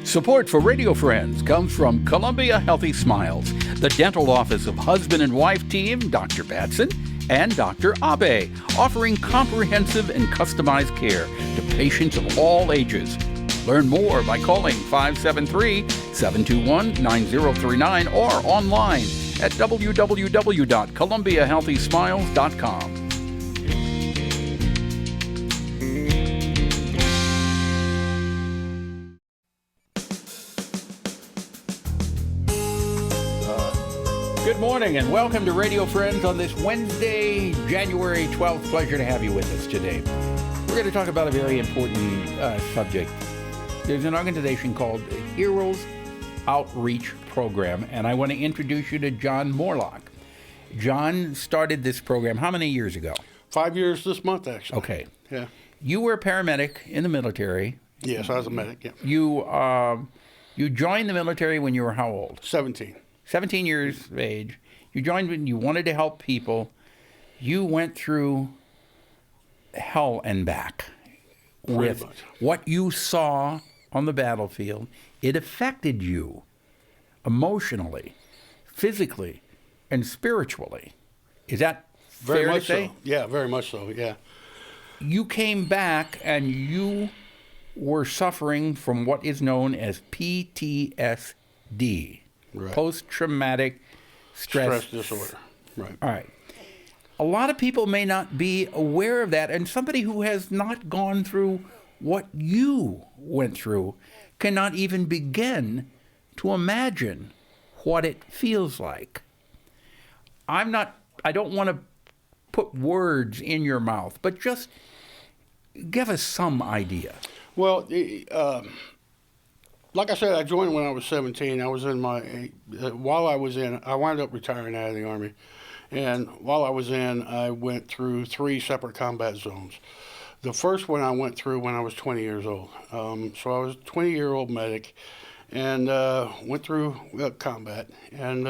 Support for Radio Friends comes from Columbia Healthy Smiles, the dental office of husband and wife team Dr. Batson and Dr. Abe, offering comprehensive and customized care to patients of all ages. Learn more by calling 573-721-9039 or online at www.columbiahealthysmiles.com. Good morning and welcome to Radio Friends on this Wednesday, January 12th. Pleasure to have you with us today. We're going to talk about a very important subject. There's an organization called the Heroes Outreach Program, and I want to introduce you to John Morlock. John started this program how many years ago? 5 years this month, actually. Okay. Yeah. You were a paramedic in the military. Yes, I was a medic, yeah. You joined the military when you were how old? 17. 17 years of age. You joined when you wanted to help people. You went through hell and back with what you saw on the battlefield. It affected you emotionally, physically, and spiritually. Is that fair to say? So. Yeah, very much so, yeah. You came back and you were suffering from what is known as PTSD. Right. Post-traumatic stress disorder. Right. All right. A lot of people may not be aware of that, and somebody who has not gone through what you went through cannot even begin to imagine what it feels like. I don't want to put words in your mouth, but just give us some idea. Well, like I said, I joined when I was 17. I was in I wound up retiring out of the Army. And while I was in, I went through 3 separate combat zones. The first one I went through when I was 20 years old. So I was a 20-year-old medic and went through combat. And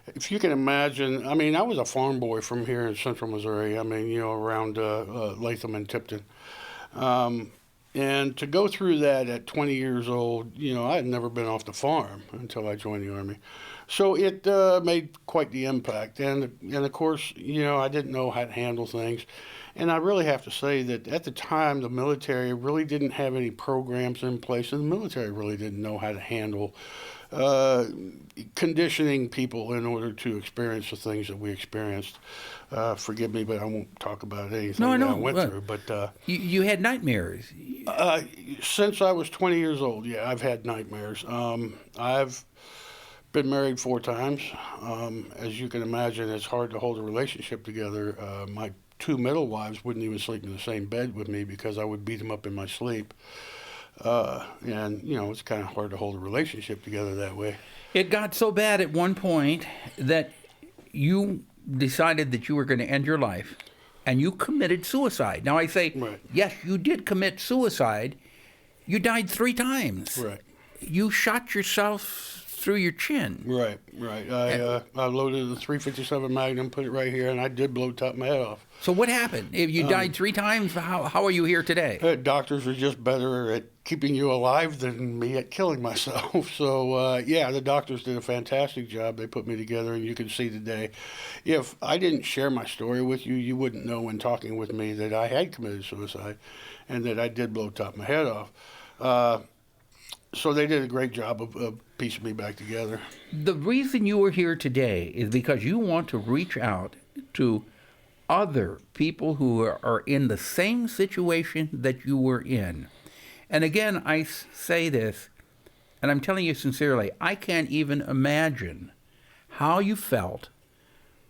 if you can imagine, I mean, I was a farm boy from here in central Missouri. I mean, around Latham and Tipton. And to go through that at 20 years old, I had never been off the farm until I joined the Army. So it made quite the impact. And of course, I didn't know how to handle things. And I really have to say that at the time, the military really didn't have any programs in place, and the military really didn't know how to handle conditioning people in order to experience the things that we experienced. Forgive me, but I won't talk about anything that I went through. But you had nightmares. Since I was 20 years old, yeah, I've had nightmares. I've been married 4 times. As you can imagine, it's hard to hold a relationship together. My 2 middle wives wouldn't even sleep in the same bed with me because I would beat them up in my sleep. And, it's kind of hard to hold a relationship together that way. It got so bad at one point that you decided that you were going to end your life, and you committed suicide. Now, I say, right. Yes, you did commit suicide. You died 3 times. Right. You shot yourself through your chin. Right. I loaded the .357 Magnum, put it right here, and I did blow top my head off. So what happened? If you died 3 times, how are you here today? Doctors are just better at keeping you alive than me at killing myself. So, the doctors did a fantastic job. They put me together, and you can see today. If I didn't share my story with you, you wouldn't know when talking with me that I had committed suicide and that I did blow top my head off. So they did a great job of piecing me back together. The reason you are here today is because you want to reach out to other people who are in the same situation that you were in. And again, I say this, and I'm telling you sincerely, I can't even imagine how you felt,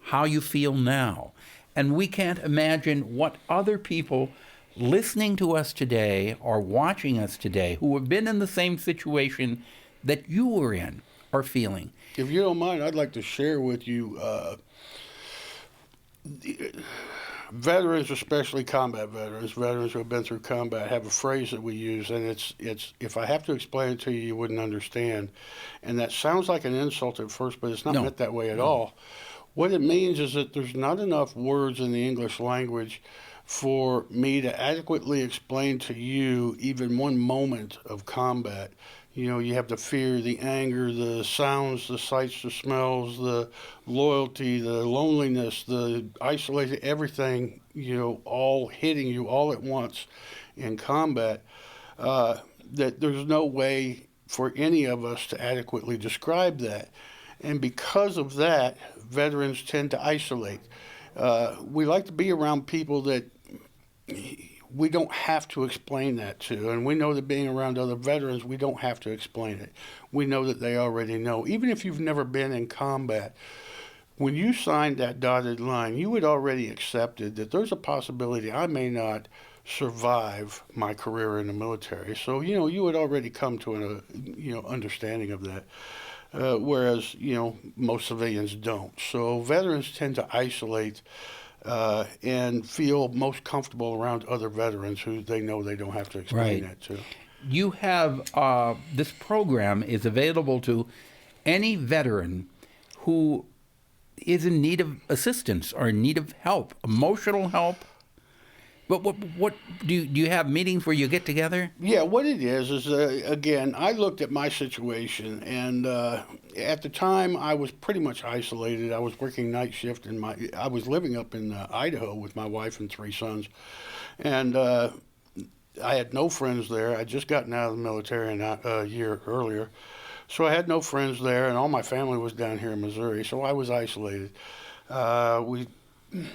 how you feel now. And we can't imagine what other people listening to us today or watching us today who have been in the same situation that you were in are feeling. If you don't mind, I'd like to share with you veterans, especially combat veterans who have been through combat, have a phrase that we use, and it's if I have to explain it to you, you wouldn't understand. And that sounds like an insult at first, but it's not meant that way at all. What it means is that there's not enough words in the English language for me to adequately explain to you even one moment of combat. You know, you have the fear, the anger, the sounds, the sights, the smells, the loyalty, the loneliness, the isolation, everything, you know, all hitting you all at once in combat, that there's no way for any of us to adequately describe that. And because of that, veterans tend to isolate. We like to be around people that we don't have to explain that to. And we know that being around other veterans, we don't have to explain it. We know that they already know. Even if you've never been in combat, when you signed that dotted line, you had already accepted that there's a possibility I may not survive my career in the military. So, you know, you had already come to an, understanding of that. Whereas, you know, most civilians don't. So veterans tend to isolate and feel most comfortable around other veterans who they know they don't have to explain that to. You have, this program is available to any veteran who is in need of assistance or in need of help, emotional help. But what do you have meetings where you get together? Yeah, what it is again, I looked at my situation, and at the time I was pretty much isolated. I was working night shift, and I was living up in Idaho with my wife and 3 sons, and I had no friends there. I'd just gotten out of the military a year earlier, so I had no friends there, and all my family was down here in Missouri, so I was isolated.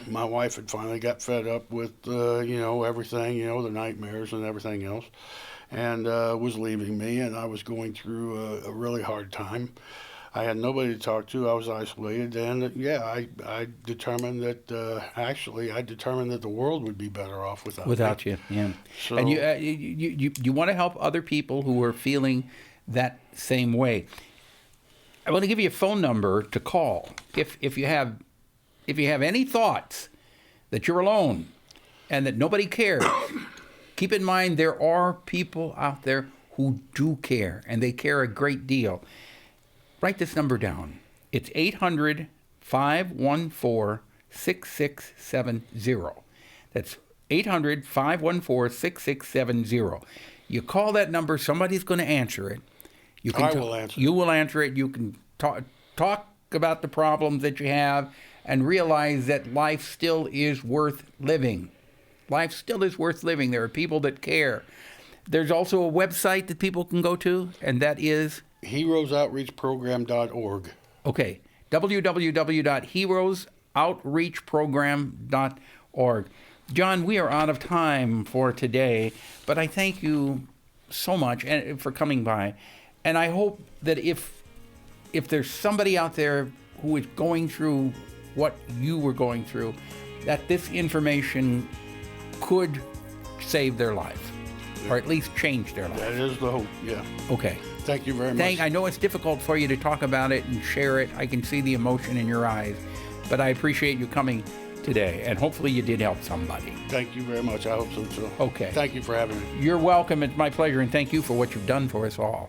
My wife had finally got fed up with, everything, the nightmares and everything else, and was leaving me, and I was going through a really hard time. I had nobody to talk to. I was isolated, and I determined that, the world would be better off without you. Yeah. So, and you want to help other people who are feeling that same way. I want to give you a phone number to call if you have any thoughts that you're alone and that nobody cares. Keep in mind there are people out there who do care, and they care a great deal. Write this number down. It's 800-514-6670. That's 800-514-6670. You call that number, somebody's going to answer it. I will answer it. You will answer it. You can talk about the problems that you have and realize that life still is worth living. Life still is worth living. There are people that care. There's also a website that people can go to, and that is? heroesoutreachprogram.org. Okay, www.heroesoutreachprogram.org. John, we are out of time for today, but I thank you so much for coming by. And I hope that if there's somebody out there who is going through what you were going through, that this information could save their life, or at least change their life. That is the hope, yeah. Okay. Thank you very much. I know it's difficult for you to talk about it and share it. I can see the emotion in your eyes, but I appreciate you coming today, and hopefully you did help somebody. Thank you very much. I hope so too. Okay. Thank you for having me. You're welcome. It's my pleasure, and thank you for what you've done for us all.